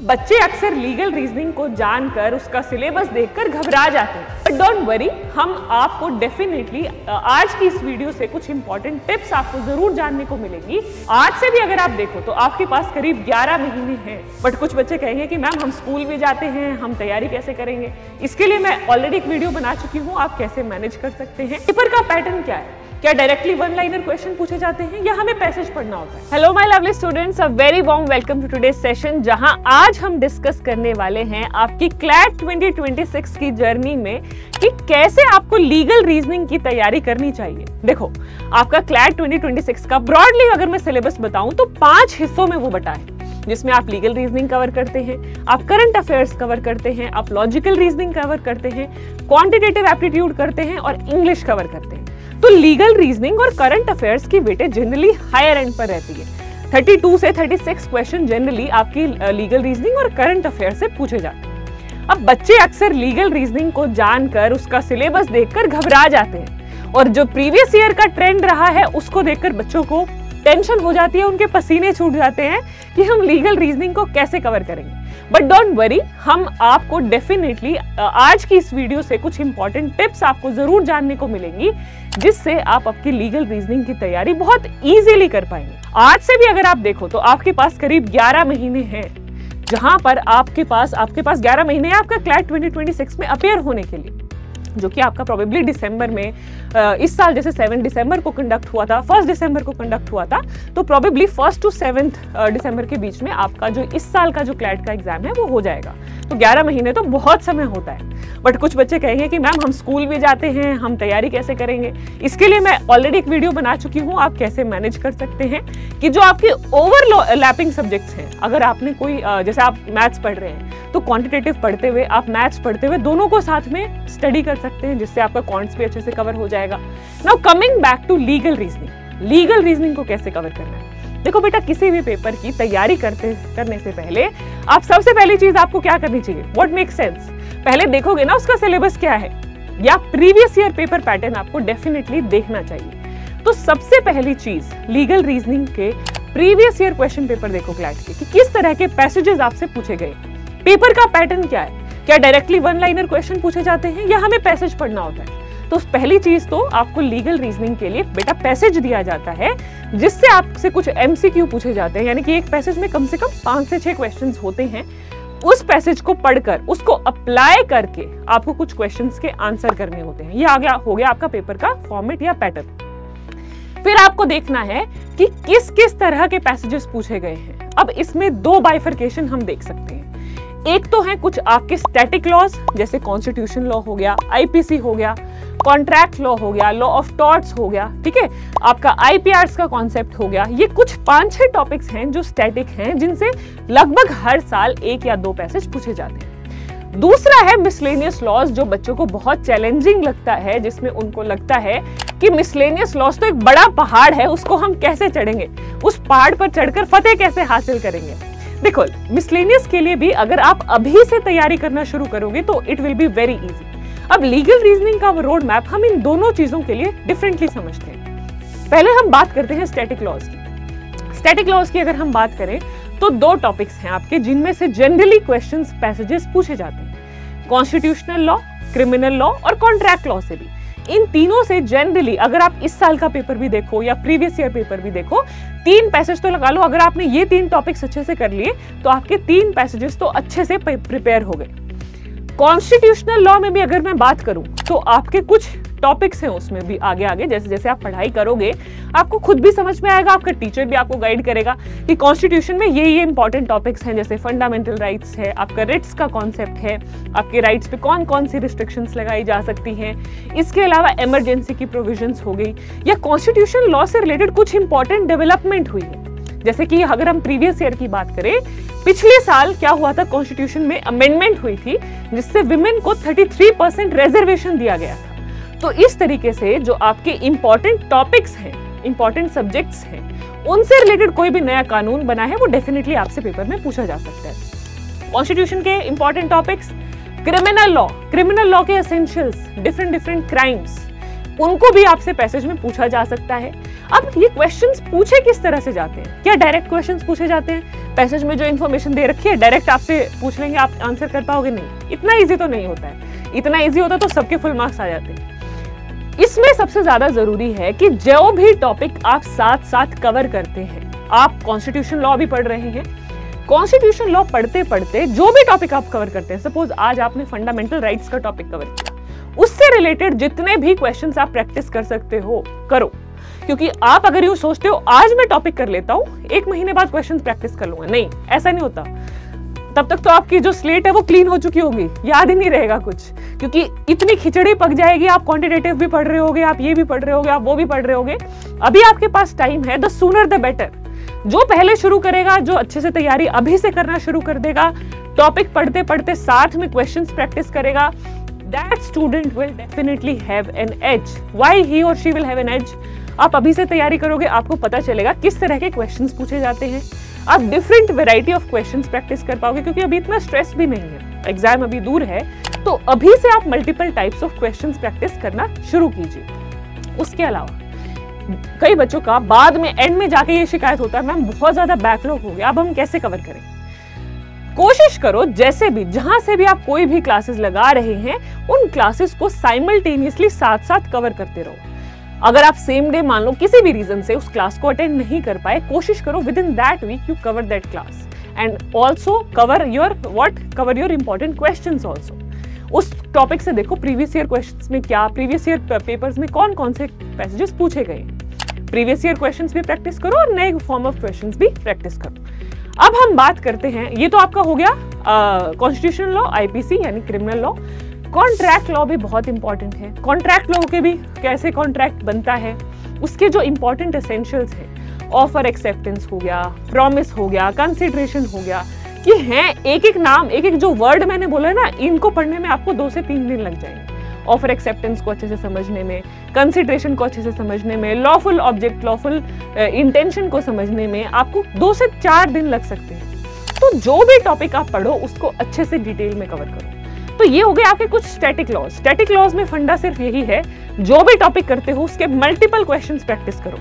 बच्चे अक्सर legal reasoning को जानकर उसका सिलेबस देखकर घबरा जाते हैं, बट डोंट वरी, हम आपको डेफिनेटली आज की इस वीडियो से कुछ इंपॉर्टेंट टिप्स आपको जरूर जानने को मिलेंगी। आज से भी अगर आप देखो तो आपके पास करीब 11 महीने हैं, बट कुछ बच्चे कहेंगे कि मैम हम स्कूल भी जाते हैं, हम तैयारी कैसे करेंगे। इसके लिए मैं ऑलरेडी एक वीडियो बना चुकी हूँ, आप कैसे मैनेज कर सकते हैं। पेपर का पैटर्न क्या है, क्या डायरेक्टली वन लाइनर क्वेश्चन पूछे जाते हैं या हमें पैसेज पढ़ना होता है। Hello my lovely students, a very warm welcome to today's session, जहां आज हम डिस्कस करने वाले हैं आपकी क्लैट 2026 की जर्नी में कि कैसे आपको लीगल रीजनिंग की तैयारी करनी चाहिए। देखो, आपका क्लैट 2026 का ब्रॉडली अगर मैं सिलेबस बताऊं तो 5 हिस्सों में वो बटा है, जिसमें आप लीगल रीजनिंग कवर करते हैं, आप करंट अफेयर्स कवर करते हैं, आप लॉजिकल रीजनिंग कवर करते हैं, क्वांटिटेटिव एप्टीट्यूड करते हैं और इंग्लिश कवर करते हैं। तो लीगल रीजनिंग और करंट अफेयर्स की वेटेज जनरली हायर एंड पर रहती है। 32 से 36 क्वेश्चन जनरली आपकी लीगल रीजनिंग और करंट अफेयर्स से पूछे जाते हैं। अब बच्चे अक्सर लीगल रीजनिंग को जानकर उसका सिलेबस देखकर घबरा जाते हैं, और जो प्रीवियस ईयर का ट्रेंड रहा है उसको देखकर बच्चों को टेंशन हो जाती है, उनके पसीने छूट जाते हैं कि हम लीगल रीजनिंग को कैसे कवर करेंगे। बट डोंट वरी, हम आपको डेफिनेटली आज की इस वीडियो से कुछ इंपॉर्टेंट टिप्स आपको जरूर जानने को मिलेंगी, जिससे आप आपकी लीगल रीजनिंग की तैयारी बहुत इजीली कर पाएंगे। आज से भी अगर आप देखो तो आपके पास करीब 11 महीने हैं, जहां पर आपके पास 11 महीने हैं आपका क्लैट 2026 में अपेयर होने के लिए, जो कि आपका प्रोबेबली दिसंबर में इस साल जैसे 7 दिसंबर को कंडक्ट हुआ था, 1 दिसंबर को कंडक्ट हुआ था, तो प्रोबेबली 1 to 7 दिसंबर के बीच में आपका जो इस साल का जो क्लैट का एग्जाम है वो हो जाएगा। तो 11 महीने तो बहुत समय होता है। बट कुछ बच्चे कहेंगे कि मैम हम स्कूल भी जाते हैं, हम तैयारी कैसे करेंगे। इसके लिए मैं ऑलरेडी एक वीडियो बना चुकी हूँ, आप कैसे मैनेज कर सकते हैं कि जो आपके ओवरलैपिंग सब्जेक्ट्स हैं, अगर आपने कोई जैसे आप मैथ्स पढ़ रहे हैं तो क्वांटिटेटिव पढ़ते हुए आप मैथ्स पढ़ते हुए दोनों को साथ में स्टडी कर सकते हैं, जिससे आपका क्वांट्स भी अच्छे से कवर हो जाएगा। Now coming back to legal reasoning को कैसे कवर करना है। देखो बेटा, किसी भी पेपर की तैयारी करने से पहले आप सबसे पहली चीज आपको क्या करनी चाहिए, व्हाट मेक्स सेंस, पहले देखोगे ना उसका सिलेबस क्या है, या प्रीवियस ईयर पेपर पैटर्न आपको डेफिनेटली देखना चाहिए। तो सबसे पहली चीज लीगल रीजनिंग के प्रीवियस ईयर क्वेश्चन पेपर देखो क्लैट के, कि किस तरह के पैसेजेस आपसे पूछे गए। पेपर का पैटर्न क्या है, क्या डायरेक्टली वन लाइनर क्वेश्चन पूछे जाते हैं या हमें पैसेज पढ़ना होता है। तो पहली चीज तो आपको लीगल रीजनिंग के लिए बेटा पैसेज दिया जाता है, जिससे आपसे कुछ एमसीक्यू पूछे जाते हैं, यानी कि एक पैसेज में कम से कम 5 से 6 क्वेश्चंस होते हैं। उस पैसेज को पढ़कर उसको अप्लाई करके आपको कुछ क्वेश्चंस के आंसर करने होते हैं। ये हो गया आपका पेपर का फॉर्मेट या पैटर्न। फिर आपको देखना है कि किस किस तरह के पैसेजेस पूछे गए हैं। अब इसमें 2 बाइफरकेशन हम देख सकते हैं। एक तो है कुछ आपके स्टैटिक लॉज, जैसे कॉन्स्टिट्यूशन लॉ हो गया, आईपीसी हो गया, कॉन्ट्रैक्ट लॉ हो गया, लॉ ऑफ टॉर्ट्स हो गया, ठीक है, आपका आईपीआरस का कॉन्सेप्ट हो गया। ये कुछ 5-6 टॉपिक्स हैं जो स्टैटिक हैं, जिनसे लगभग हर साल 1 या 2 पैसेज पूछे जाते हैं। दूसरा है मिसलेनियस लॉज, जो बच्चों को बहुत चैलेंजिंग लगता है, जिसमें उनको लगता है कि मिसलेनियस लॉज तो एक बड़ा पहाड़ है, उसको हम कैसे चढ़ेंगे, उस पहाड़ पर चढ़कर फतेह कैसे हासिल करेंगे। देखो, मिसलेनियस के लिए भी अगर आप अभी से तैयारी करना शुरू करोगे तो it will be very easy. अब लीगल रीजनिंग का रोड मैप हम इन दोनों चीजों के लिए डिफरेंटली समझते हैं। पहले हम बात करते हैं स्टैटिक लॉज की। स्टैटिक लॉज की अगर हम बात करें तो 2 टॉपिक्स हैं आपके, जिनमें से जनरली क्वेश्चंस पैसेजेस पूछे जाते हैं, कॉन्स्टिट्यूशनल लॉ, क्रिमिनल लॉ और कॉन्ट्रैक्ट लॉ से भी। इन तीनों से जनरली अगर आप इस साल का पेपर भी देखो या प्रीवियस ईयर पेपर भी देखो, 3 पैसेज तो लगा लो। अगर आपने ये 3 टॉपिक्स अच्छे से कर लिए तो आपके 3 पैसेजेस तो अच्छे से प्रिपेयर हो गए। कॉन्स्टिट्यूशनल लॉ में भी अगर मैं बात करूं तो आपके कुछ टॉपिक्स हैं उसमें भी आगे जैसे जैसे आप पढ़ाई करोगे आपको खुद भी समझ में आएगा, आपका टीचर भी आपको गाइड करेगा कि कॉन्स्टिट्यूशन में ये इंपॉर्टेंट टॉपिक्स हैं, जैसे फंडामेंटल राइट्स है, आपका रिट्स का कॉन्सेप्ट है, आपके राइट्स पे कौन कौन सी रिस्ट्रिक्शंस लगाई जा सकती हैं। इसके अलावा इमरजेंसी की प्रोविजंस हो गई, या कॉन्स्टिट्यूशन लॉ से रिलेटेड कुछ इंपॉर्टेंट डेवलपमेंट हुई है। जैसे कि अगर हम प्रीवियस ईयर की बात करें, पिछले साल क्या हुआ था, कॉन्स्टिट्यूशन में अमेंडमेंट हुई थी, जिससे विमेन को 33% रिजर्वेशन दिया गया था। तो इस तरीके से जो आपके इंपॉर्टेंट टॉपिक्स हैं, इंपॉर्टेंट सब्जेक्ट्स हैं, उनसे रिलेटेड कोई भी नया कानून बना है वो डेफिनेटली आपसे पेपर में पूछा जा सकता है। कॉन्स्टिट्यूशन के इंपॉर्टेंट टॉपिक्स, क्रिमिनल लॉ के एसेंशियल्स, डिफरेंट क्राइम्स, उनको भी आपसे पैसेज में पूछा जा सकता है। अब ये क्वेश्चंस पूछे किस तरह से जाते हैं? क्या डायरेक्ट क्वेश्चंस पूछे जाते हैं? पैसेज में जो इन्फॉर्मेशन दे रखी है डायरेक्ट आपसे पूछ लेंगे, आप आंसर कर पाओगे? नहीं, इतना इजी तो नहीं होता है। इतना इजी होता तो सबके फुल मार्क्स आ जाते हैं। इसमें सबसे ज्यादा जरूरी है कि जो भी टॉपिक आप साथ साथ कवर करते हैं, आप कॉन्स्टिट्यूशन लॉ भी पढ़ रहे हैं, कॉन्स्टिट्यूशन लॉ पढ़ते पढ़ते जो भी टॉपिक आप कवर करते हैं, सपोज आज आपने फंडामेंटल राइट्स का टॉपिक कवर किया, उससे रिलेटेड जितने भी क्वेश्चंस आप प्रैक्टिस कर सकते हो करो। क्योंकि आप अगर यूं सोचते हो आज मैं टॉपिक कर लेता हूं, 1 महीने बाद क्वेश्चंस प्रैक्टिस कर लूंगा, नहीं, ऐसा नहीं होता। तब तक तो आपकी जो स्लेट है वो क्लीन हो चुकी होगी, याद ही नहीं रहेगा कुछ, क्योंकि इतनी खिचड़ी पक जाएगी। आप क्वांटिटेटिव भी पढ़ रहे होगे, आप ये भी पढ़ रहे होगे, आप वो भी पढ़ रहे होगे। अभी आपके पास टाइम है, द सूनर द बेटर। जो पहले शुरू करेगा, जो अच्छे से तैयारी अभी से करना शुरू कर देगा, टॉपिक पढ़ते पढ़ते साथ में क्वेश्चंस प्रैक्टिस करेगा, that student will definitely have an edge. Why he or she will have an edge? आप अभी से तैयारी करोगे, आपको पता चलेगा किस तरह के क्वेश्चंस पूछे जाते हैं। आप different variety of questions practice कर पाओगे, क्योंकि अभी इतना स्ट्रेस भी नहीं है, एग्जाम अभी दूर है, तो अभी से आप multiple types of questions practice करना शुरू कीजिए। उसके अलावा कई बच्चों का बाद में एंड में जाके ये शिकायत होता है, मैम बहुत ज्यादा बैकलॉग हो गया, अब हम कैसे कवर करें? कोशिश करो जैसे भी, जहां से भी आप कोई भी क्लासेस लगा रहे हैं, उन क्लासेस को साइमल्टेनियसली साथ साथ कवर करते रहो। अगर आप सेम डे मान लो किसी भी रीजन से उस क्लास को अटेंड नहीं कर पाए, कोशिश करो within that week you cover that class and also cover your important questions also. उस टॉपिक से देखो प्रीवियस ईयर क्वेश्चंस में क्या, प्रीवियस ईयर पेपर्स में कौन कौन से पैसेजेस पूछे गए, प्रीवियस ईयर क्वेश्चंस भी प्रैक्टिस करो और नए फॉर्म ऑफ क्वेश्चंस भी प्रैक्टिस करो। अब हम बात करते हैं, ये तो आपका हो गया कॉन्स्टिट्यूशनल लॉ, आईपीसी यानी क्रिमिनल लॉ। कॉन्ट्रैक्ट लॉ भी बहुत इंपॉर्टेंट है। कॉन्ट्रैक्ट लॉ के भी कैसे कॉन्ट्रैक्ट बनता है, उसके जो इंपॉर्टेंट एसेंशियल्स हैं, ऑफर एक्सेप्टेंस हो गया, प्रॉमिस हो गया, कंसिडरेशन हो गया, ये हैं एक एक नाम, एक एक जो वर्ड मैंने बोला है ना, इनको पढ़ने में आपको 2 से 3 दिन लग जाएंगे। ऑफर एक्सेप्टेंस को अच्छे से समझने में, कंसिडरेशन को अच्छे से समझने में, लॉफुल ऑब्जेक्ट, लॉफुल इंटेंशन को समझने में आपको 2 से 4 दिन लग सकते हैं। तो जो भी टॉपिक आप पढ़ो उसको अच्छे से डिटेल में कवर करो। तो ये हो गए आपके कुछ स्टैटिक लॉज। स्टैटिक लॉज में फंडा सिर्फ यही है, जो भी टॉपिक करते हो उसके मल्टीपल क्वेश्चंस प्रैक्टिस करो,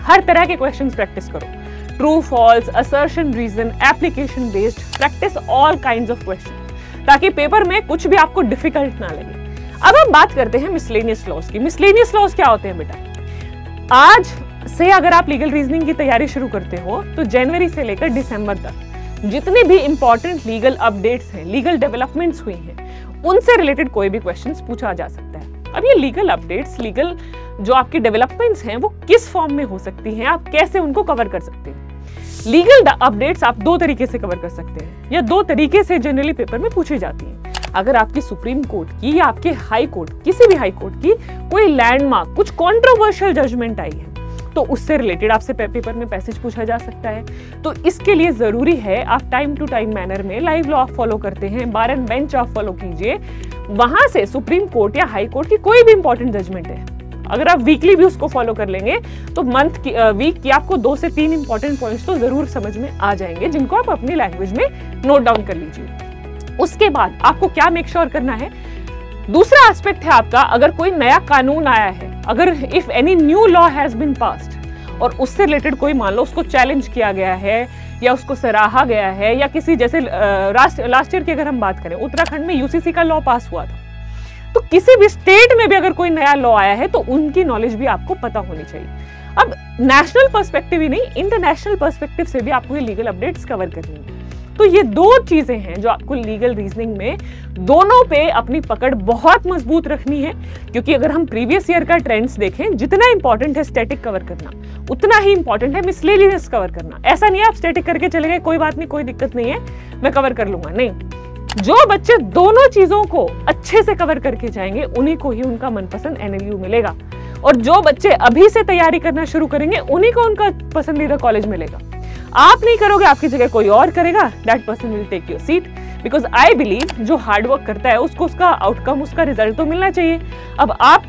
हर तरह के क्वेश्चंस प्रैक्टिस करो, true false, assertion, reason, application based, practice all kinds of question, ताकि पेपर में कुछ भी आपको डिफिकल्ट ना लगे। अब हम बात करते हैं मिसलेनियस लॉज की। मिसलेनियस लॉज क्या होते हैं बेटा? आज से अगर आप लीगल रीजनिंग की तैयारी शुरू करते हो तो जनवरी से लेकर दिसंबर तक जितने भी इंपॉर्टेंट लीगल अपडेट्स हैं, लीगल डेवलपमेंट्स हुई हैं, उनसे रिलेटेड कोई भी क्वेश्चंस पूछा जा सकता है। अब ये लीगल अपडेट्स, लीगल जो आपकी डेवलपमेंट्स हैं, वो किस फॉर्म में हो सकती हैं, आप कैसे उनको कवर कर सकते हैं? लीगल अपडेट्स आप 2 तरीके से कवर कर सकते हैं, या 2 तरीके से जनरली पेपर में पूछी जाती हैं। अगर आपकी सुप्रीम कोर्ट की या आपके हाई कोर्ट, किसी भी हाई कोर्ट की कोई लैंडमार्क, कुछ कंट्रोवर्शियल जजमेंट आई है, तो उससे रिलेटेड आपसे पेपर में पैसेज पूछा जा सकता है। तो इसके लिए जरूरी है आप टाइम टू टाइम मैनर में लाइव लॉ फॉलो करते हैं, बार एंड बेंच आप फॉलो कीजिए। वहां से सुप्रीम कोर्ट या हाई कोर्ट की कोई भी इंपॉर्टेंट जजमेंट है, अगर आप वीकली भी उसको फॉलो कर लेंगे तो मंथ की वीक की आपको 2 से 3 इंपॉर्टेंट पॉइंट्स तो जरूर समझ में आ जाएंगे, जिनको आप अपनी लैंग्वेज में नोट डाउन कर लीजिए। उसके बाद आपको क्या मेक श्योर करना है, दूसरा एस्पेक्ट है आपका, अगर कोई नया कानून आया है, अगर if any new law has been passed और उससे रिलेटेड कोई मान लो उसको चैलेंज किया गया है या उसको सराहा गया है, या किसी जैसे लास्ट ईयर की अगर हम बात करें, उत्तराखंड में यूसीसी का लॉ पास हुआ था, तो किसी भी स्टेट में भी अगर कोई नया लॉ आया है तो उनकी नॉलेज भी आपको पता होनी चाहिए। अब नेशनल पर्सपेक्टिव ही नहीं, इंटरनेशनल पर्सपेक्टिव से भी आपको ये लीगल अपडेट्स कवर करनी है। तो ये 2 चीजें हैं जो आपको लीगल रीजनिंग में दोनों पे अपनी पकड़ बहुत मजबूत रखनी है, क्योंकि अगर हम प्रीवियस ईयर का ट्रेंड्स देखें, जितना इंपॉर्टेंट है स्टैटिक कवर करना, उतना ही इंपॉर्टेंट है मिसलेनियस कवर करना। ऐसा नहीं है आप स्टैटिक करके चले गए, कोई बात नहीं, कोई दिक्कत नहीं है, मैं कवर कर लूंगा, नहीं। जो बच्चे दोनों चीजों को अच्छे से कवर करके जाएंगे, उन्हीं को ही उनका मनपसंद NLU मिलेगा, और जो बच्चे अभी से तैयारी करना शुरू करेंगे, उन्हीं को उनका पसंदीदा कॉलेज मिलेगा। आप नहीं करोगे, आपकी जगह कोई और करेगा, that person will take your seat, because I believe जो हार्ड वर्क करता है उसको उसका आउटकम, उसका रिजल्ट तो मिलना चाहिए। अब आप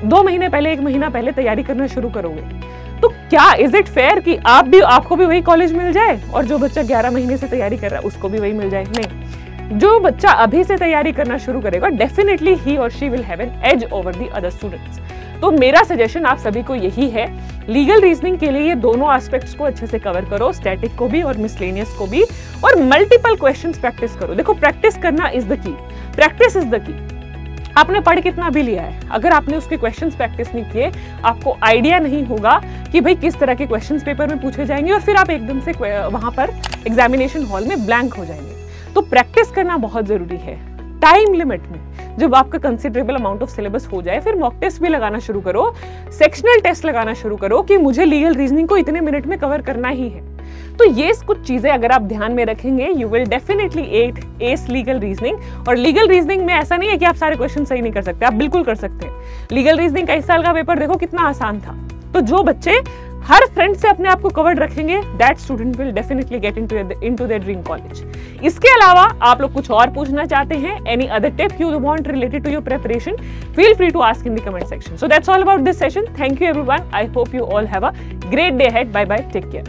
2 महीने पहले, 1 महीना पहले तैयारी करना शुरू करोगे, तो क्या इज इट फेयर कि आपको भी वही कॉलेज मिल जाए और जो बच्चा 11 महीने से तैयारी कर रहा है उसको भी वही मिल जाए? नहीं, जो बच्चा अभी से तैयारी करना शुरू करेगा, डेफिनेटली ही और she will have an edge over the other students. तो मेरा सजेशन आप सभी को यही है लीगल रीजनिंग के लिए ये दोनों एस्पेक्ट्स को अच्छे से कवर करो, स्टैटिक को भी और मिसलेनियस को भी, और मल्टीपल क्वेश्चंस प्रैक्टिस करो। देखो प्रैक्टिस करना is the key, practice is the key. आपने पढ़ कितना भी लिया है, अगर आपने उसके क्वेश्चंस प्रैक्टिस नहीं किए, आपको आइडिया नहीं होगा कि भाई किस तरह के क्वेश्चंस पेपर में पूछे जाएंगे, और फिर आप एकदम से वहां पर एग्जामिनेशन हॉल में ब्लैंक हो जाएंगे। तो प्रैक्टिस करना बहुत जरूरी है। टाइम लिमिट में जब आपका कंसिडरेबल अमाउंट ऑफ सिलेबस हो जाए, फिर मॉक टेस्ट भी लगाना शुरू करो, सेक्शनल टेस्ट लगाना शुरू करो कि मुझे लीगल रीजनिंग को इतने मिनट में कवर करना ही है। तो ये कुछ चीजें अगर आप ध्यान में रखेंगे, you will definitely S legal reasoning. और लीगल रीजनिंग में ऐसा नहीं है कि आप सारे क्वेश्चन सही नहीं कर सकते, आप बिल्कुल कर सकते हैं। लीगल रीजनिंग का इस साल का पेपर देखो कितना आसान था। तो जो बच्चे हर फ्रेंड से अपने आप को कवर्ड रखेंगे, that student will definitely get into their dream college. इसके अलावा आप लोग कुछ और पूछना चाहते हैं, any other tip you want related to your preparation, feel free to ask in the comment section. So that's all about this session. Thank you everyone. I hope you all have a great day ahead. Bye bye, take care.